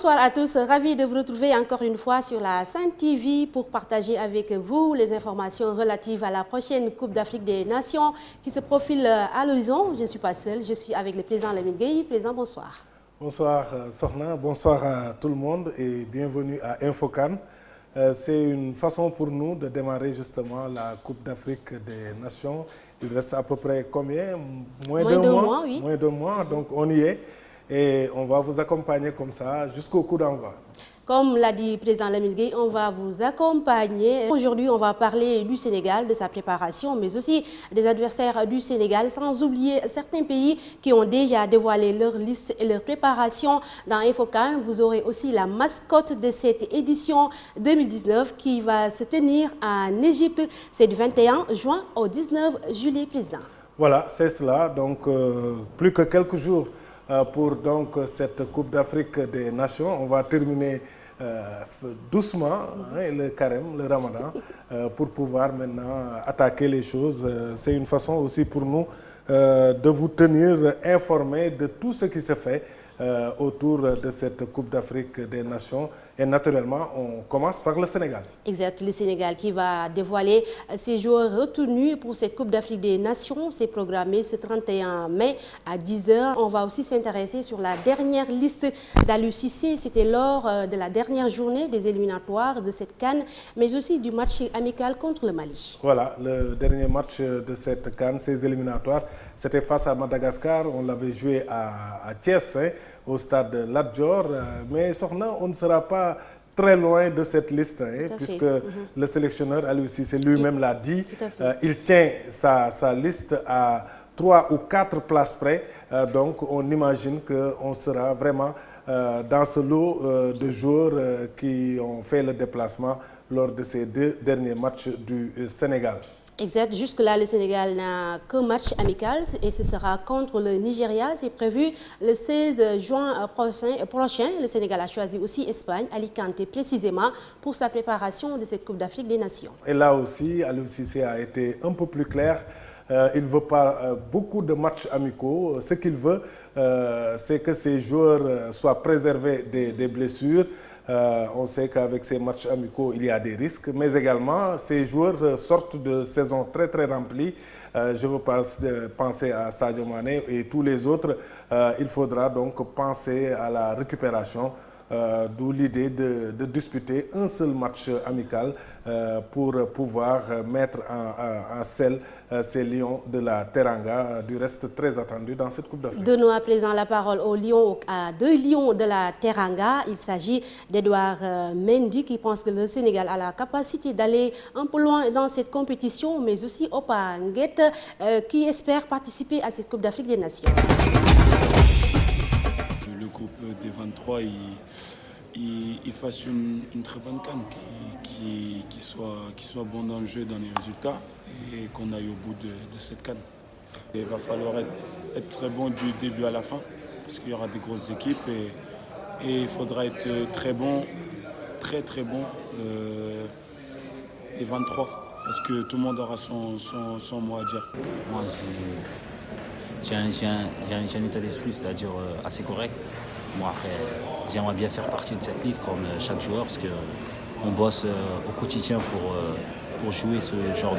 Bonsoir à tous, ravi de vous retrouver encore une fois sur la Sen TV pour partager avec vous les informations relatives à la prochaine Coupe d'Afrique des Nations qui se profile à l'horizon. Je ne suis pas seule, je suis avec le président Lamine Gueye. Président, bonsoir. Bonsoir Sokhna, bonsoir à tout le monde et bienvenue à Infocan. C'est une façon pour nous de démarrer justement la Coupe d'Afrique des Nations. Il reste à peu près combien? Moins d'un mois, oui. Moins d'un mois, donc on y est. Et on va vous accompagner comme ça jusqu'au coup d'envoi. Comme l'a dit le président Lamine Gueye, on va vous accompagner. Aujourd'hui, on va parler du Sénégal, de sa préparation, mais aussi des adversaires du Sénégal, sans oublier certains pays qui ont déjà dévoilé leur liste et leur préparation. Dans Infocan, vous aurez aussi la mascotte de cette édition 2019 qui va se tenir en Égypte. C'est du 21 juin au 19 juillet, président. Voilà, c'est cela. Donc, plus que quelques jours pour donc cette Coupe d'Afrique des Nations. On va terminer doucement le carême, le ramadan, pour pouvoir maintenant attaquer les choses. C'est une façon aussi pour nous de vous tenir informés de tout ce qui se fait autour de cette Coupe d'Afrique des Nations. Et naturellement, on commence par le Sénégal. Exact, le Sénégal qui va dévoiler ses joueurs retenus pour cette Coupe d'Afrique des Nations. C'est programmé ce 31 mai à 10 h. On va aussi s'intéresser sur la dernière liste d'Aliou Cissé. C'était lors de la dernière journée des éliminatoires de cette CAN, mais aussi du match amical contre le Mali. Voilà, le dernier match de cette CAN, ces éliminatoires, c'était face à Madagascar. On l'avait joué à Thiès, au stade Lat Dior. Mais Sokhna, on ne sera pas très loin de cette liste, puisque le sélectionneur Aliou Cissé lui-même l'a dit. Il tient sa liste à 3 ou 4 places près. Donc on imagine qu'on sera vraiment dans ce lot de joueurs qui ont fait le déplacement lors de ces 2 derniers matchs du Sénégal. Exact. Jusque-là, le Sénégal n'a qu'un match amical et ce sera contre le Nigeria. C'est prévu le 16 juin prochain. Le Sénégal a choisi aussi Espagne, Alicante précisément, pour sa préparation de cette Coupe d'Afrique des Nations. Et là aussi, Aliou Cissé a été un peu plus clair. Il ne veut pas beaucoup de matchs amicaux. Ce qu'il veut, c'est que ces joueurs soient préservés des blessures. On sait qu'avec ces matchs amicaux, il y a des risques, mais également, ces joueurs sortent de saison très remplie. Je veux penser à Sadio Mané et tous les autres. Il faudra donc penser à la récupération, d'où l'idée de disputer un seul match amical pour pouvoir mettre en selle ces lions de la Teranga, du reste très attendu dans cette Coupe d'Afrique. Donnons à présent la parole à 2 lions de la Teranga. Il s'agit d'Edouard Mendy qui pense que le Sénégal a la capacité d'aller un peu loin dans cette compétition, mais aussi Opa Nguette qui espère participer à cette Coupe d'Afrique des Nations. Le groupe des 23, il fasse une très bonne CAN, qui soit bon dans le jeu, dans les résultats, et qu'on aille au bout de cette CAN. Il va falloir être très bon du début à la fin, parce qu'il y aura des grosses équipes, et il faudra être très bon, très bon, les 23, parce que tout le monde aura son mot à dire. Moi, j'ai un état d'esprit, c'est-à-dire assez correct. Moi, après, j'aimerais bien faire partie de cette ligue comme chaque joueur, parce qu'on bosse au quotidien pour jouer ce genre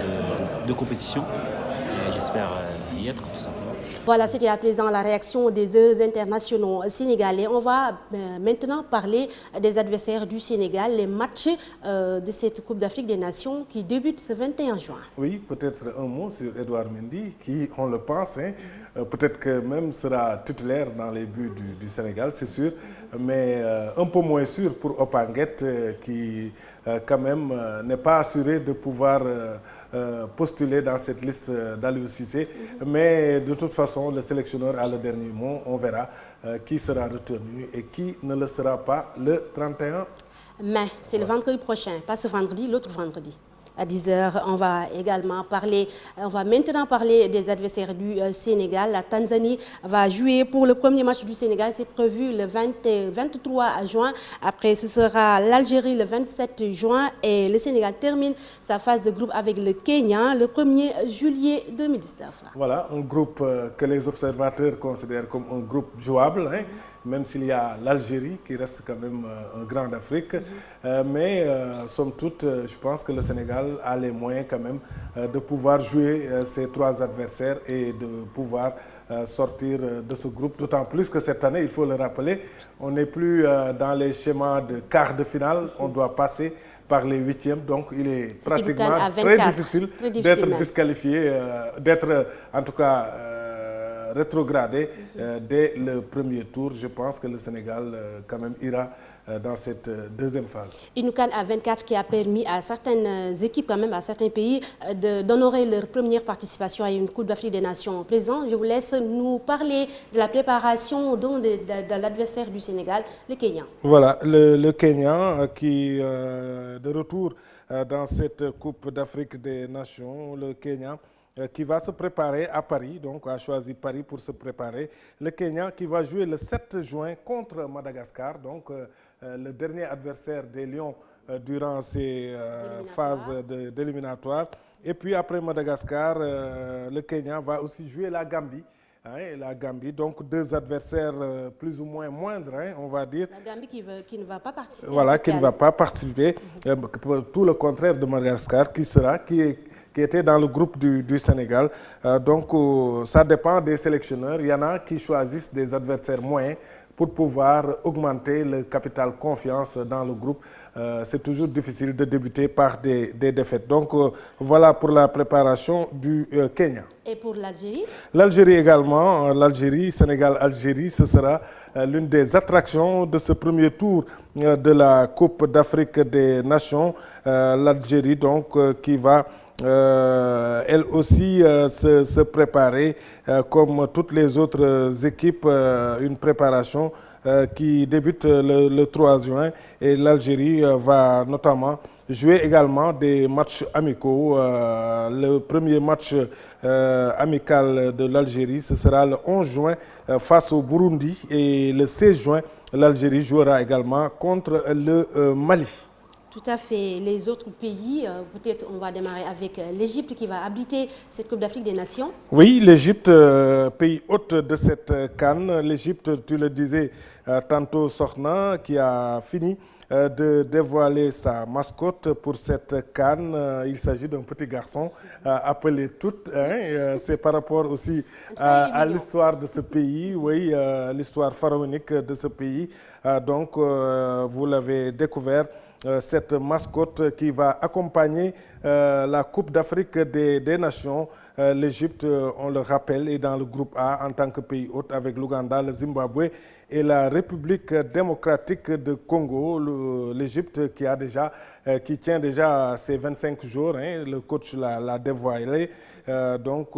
de compétition. Et j'espère y être, tout simplement. Voilà, c'était à présent la réaction des 2 internationaux sénégalais. On va maintenant parler des adversaires du Sénégal, les matchs de cette Coupe d'Afrique des Nations qui débute ce 21 juin. Oui, peut-être un mot sur Edouard Mendy, qui, on le pense, peut-être que même sera titulaire dans les buts du Sénégal, c'est sûr, mais un peu moins sûr pour Opa Nguette, qui quand même n'est pas assuré de pouvoir postuler dans cette liste d'Aliou Cissé. Mais de toute façon, le sélectionneur a le dernier mot. On verra qui sera retenu et qui ne le sera pas le 31 mai. C'est le vendredi prochain, pas ce vendredi, l'autre vendredi. À 10 h, on va maintenant parler des adversaires du Sénégal. La Tanzanie va jouer pour le premier match du Sénégal. C'est prévu le 23 juin. Après, ce sera l'Algérie le 27 juin. Et le Sénégal termine sa phase de groupe avec le Kenya le 1er juillet 2019. Voilà, un groupe que les observateurs considèrent comme un groupe jouable. même s'il y a l'Algérie qui reste quand même un grand d'Afrique. Mais somme toute, je pense que le Sénégal a les moyens quand même de pouvoir jouer ces 3 adversaires et de pouvoir sortir de ce groupe. D'autant plus que cette année, il faut le rappeler, on n'est plus dans les schémas de quart de finale, on doit passer par les 8e, donc il est pratiquement très difficile d'être disqualifié, d'être en tout cas rétrogradé dès le premier tour. Je pense que le Sénégal quand même ira dans cette deuxième phase. Une CAN à 24 qui a permis à certaines équipes, quand même à certains pays, d'honorer leur première participation à une Coupe d'Afrique des Nations. Président, je vous laisse nous parler de la préparation de l'adversaire du Sénégal, le Kenya. Voilà, le Kenya qui de retour dans cette Coupe d'Afrique des Nations, le Kenya qui va se préparer à Paris, donc a choisi Paris pour se préparer. Le Kenya qui va jouer le 7 juin contre Madagascar, donc le dernier adversaire des Lions durant ces phases d'éliminatoire. Et puis après Madagascar, le Kenya va aussi jouer la Gambie. La Gambie, donc 2 adversaires plus ou moins moindres, on va dire. La Gambie qui ne va pas participer. Voilà, qui ne va pas participer. Tout le contraire de Madagascar, qui était dans le groupe du Sénégal. Donc ça dépend des sélectionneurs. Il y en a qui choisissent des adversaires moyens pour pouvoir augmenter le capital confiance dans le groupe. C'est toujours difficile de débuter par des défaites. Donc voilà pour la préparation du Kenya. Et pour l'Algérie? L'Algérie également, l'Algérie, Sénégal-Algérie, ce sera l'une des attractions de ce premier tour de la Coupe d'Afrique des Nations. L'Algérie donc qui va elle aussi se préparer comme toutes les autres équipes, une préparation qui débute le 3 juin et l'Algérie va notamment jouer également des matchs amicaux. Le premier match amical de l'Algérie, ce sera le 11 juin face au Burundi et le 16 juin, l'Algérie jouera également contre le Mali. Tout à fait. Les autres pays, peut-être on va démarrer avec l'Égypte qui va abriter cette Coupe d'Afrique des Nations. Oui, l'Égypte, pays hôte de cette CAN. L'Égypte, tu le disais tantôt, Sokhna, qui a fini de dévoiler sa mascotte pour cette CAN. Il s'agit d'un petit garçon appelé Tout. C'est par rapport aussi à l'histoire de ce pays, oui, l'histoire pharaonique de ce pays. Donc, vous l'avez découvert. Cette mascotte qui va accompagner la Coupe d'Afrique des Nations. L'Égypte, on le rappelle, est dans le groupe A en tant que pays hôte avec l'Ouganda, le Zimbabwe et la République démocratique de Congo. L'Égypte qui tient déjà ses 25 jours, le coach l'a dévoilé. Donc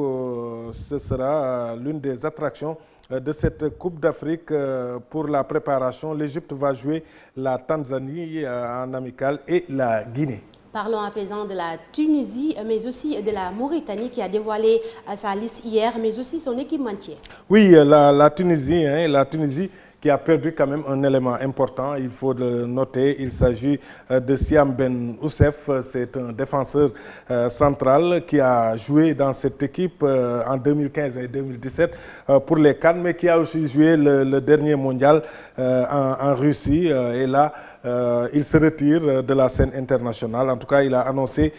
ce sera l'une des attractions de cette Coupe d'Afrique pour la préparation. L'Égypte va jouer la Tanzanie en amical et la Guinée. Parlons à présent de la Tunisie, mais aussi de la Mauritanie qui a dévoilé sa liste hier, mais aussi son équipementier. Oui, la Tunisie, qui a perdu quand même un élément important, il faut le noter. Il s'agit de Siam Ben Oussef, c'est un défenseur central qui a joué dans cette équipe en 2015 et 2017 pour les CAN, mais qui a aussi joué le dernier mondial en Russie. Et là, il se retire de la scène internationale. En tout cas, il a annoncé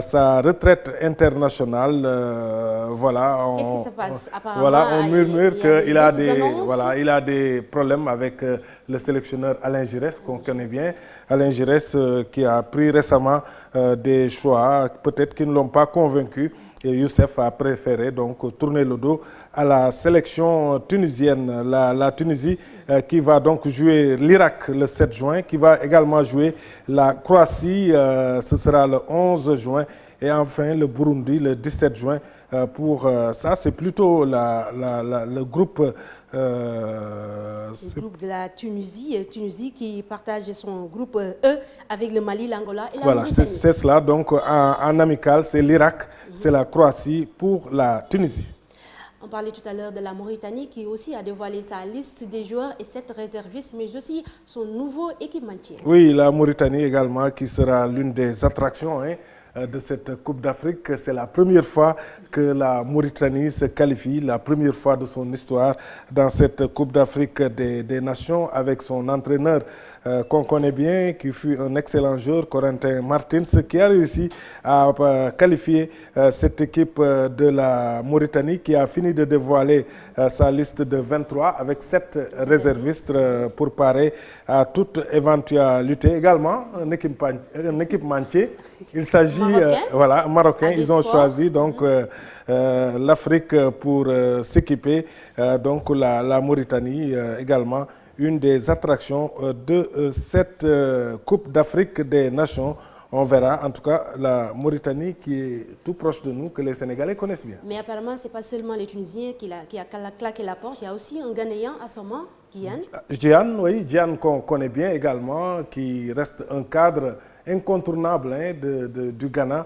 sa retraite internationale. Voilà. Qu'est-ce qui se passe? Voilà, on murmure qu'il a des problèmes avec le sélectionneur Alain Giresse, qu'on connaît bien. Alain Giresse qui a pris récemment des choix, peut-être qui ne l'ont pas convaincu. Et Youssef a préféré donc tourner le dos à la sélection tunisienne. La Tunisie qui va donc jouer l'Irak le 7 juin, qui va également jouer la Croatie, ce sera le 11 juin. Et enfin le Burundi le 17 juin. Pour ça, c'est plutôt le groupe... le groupe de la Tunisie qui partage son groupe E avec le Mali, l'Angola et la Mauritanie. Voilà, c'est cela. Donc en amical, c'est l'Irak, c'est la Croatie pour la Tunisie. On parlait tout à l'heure de la Mauritanie qui aussi a dévoilé sa liste des joueurs et 7 réservistes, mais aussi son nouveau équipementier. Oui, la Mauritanie également qui sera l'une des attractions de cette Coupe d'Afrique. C'est la première fois que la Mauritanie se qualifie, la première fois de son histoire dans cette Coupe d'Afrique des Nations avec son entraîneur qu'on connaît bien, qui fut un excellent joueur, Corentin Martins, qui a réussi à qualifier cette équipe de la Mauritanie, qui a fini de dévoiler sa liste de 23 avec 7 réservistes pour parer à toute éventualité. Également, un équipementier. Il s'agit, voilà, marocain. Ils ont choisi donc l'Afrique pour s'équiper. Donc la Mauritanie également, une des attractions de cette Coupe d'Afrique des Nations. On verra, en tout cas, la Mauritanie qui est tout proche de nous, que les Sénégalais connaissent bien. Mais apparemment, ce n'est pas seulement les Tunisiens qui a claqué la porte, il y a aussi un Ghanéen à ce moment, Gyan. Gyan, oui, Gyan qu'on connaît bien également, qui reste un cadre incontournable du Ghana,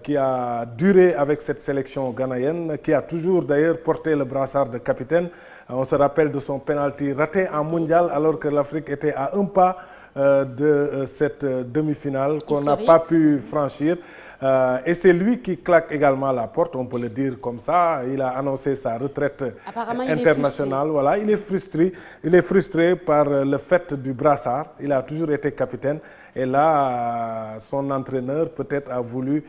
qui a duré avec cette sélection ghanéenne, qui a toujours d'ailleurs porté le brassard de capitaine. On se rappelle de son penalty raté en mondial alors que l'Afrique était à un pas de cette demi-finale qu'on n'a pas pu franchir. Et c'est lui qui claque également la porte, on peut le dire comme ça. Il a annoncé sa retraite internationale. Voilà, il est frustré par le fait du brassard. Il a toujours été capitaine. Et là, son entraîneur peut-être a voulu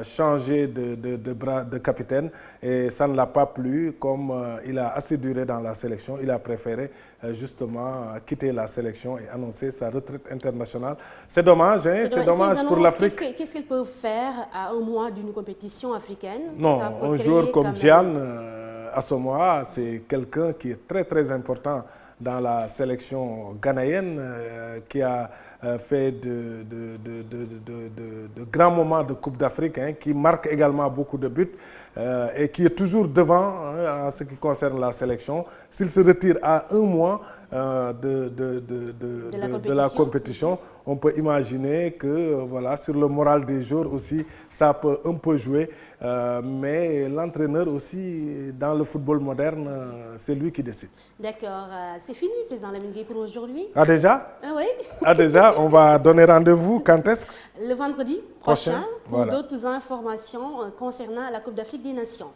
changer de capitaine et ça ne l'a pas plu. Comme il a assez duré dans la sélection, il a préféré justement quitter la sélection et annoncer sa retraite internationale. C'est dommage, hein? C'est dommage pour l'Afrique. Qu'est-ce qu'ils peuvent faire à un mois d'une compétition africaine? Non, un joueur comme Gyan, Asamoah, c'est quelqu'un qui est très très important dans la sélection ghanéenne, qui a fait de grands moments de Coupe d'Afrique, hein, qui marque également beaucoup de buts et qui est toujours devant en ce qui concerne la sélection. S'il se retire à un mois de la compétition, on peut imaginer que voilà, sur le moral des joueurs aussi, ça peut un peu jouer. Mais l'entraîneur aussi, dans le football moderne, c'est lui qui décide. D'accord. C'est fini, président Lamine Gueye, pour aujourd'hui. Ah déjà? Oui. Ah déjà, on va donner rendez-vous quand est-ce? Le vendredi prochain pour voilà, d'autres informations concernant la Coupe d'Afrique des Nations.